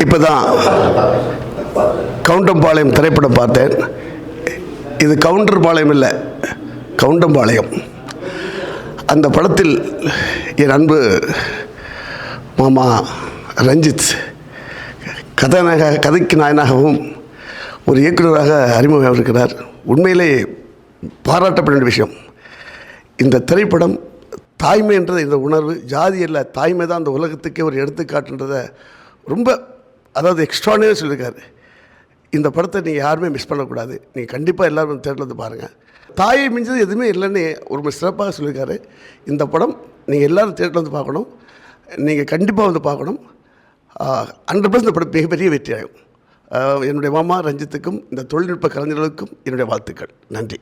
இப்போ தான் கவுண்டம்பாளையம் திரைப்படம் பார்த்தேன். இது கவுண்டர்பாளையம் இல்லை, கவுண்டம்பாளையம். அந்த படத்தில் என் அன்பு மாமா ரஞ்சித் கதைக்கு நாயனாகவும் ஒரு இயக்குநராக அறிமுகம் இருக்கிறார். உண்மையிலே பாராட்டப்பட வேண்டிய விஷயம். இந்த திரைப்படம் தாய்மைன்ற இந்த உணர்வு, ஜாதி இல்லை, தாய்மை தான் அந்த உலகத்துக்கே ஒரு எடுத்துக்காட்டுன்றதை ரொம்ப எக்ஸ்ட்ரானரியாக சொல்லியிருக்காரு. இந்த படத்தை நீங்கள் யாருமே மிஸ் பண்ணக்கூடாது. நீங்கள் கண்டிப்பாக எல்லோரும் தேட்டரில் வந்து பாருங்கள். தாயை மிஞ்சது எதுவுமே இல்லைன்னு ஒரு சிறப்பாக சொல்லியிருக்காரு. இந்த படம் நீங்கள் எல்லோரும் தேட்டரில் வந்து பார்க்கணும். நீங்கள் கண்டிப்பாக வந்து பார்க்கணும். 100% இந்த படம் மிகப்பெரிய வெற்றியாகும். என்னுடைய மாமா ரஞ்சித்துக்கும் இந்த தொழில்நுட்ப கலைஞர்களுக்கும் என்னுடைய வாழ்த்துக்கள். நன்றி.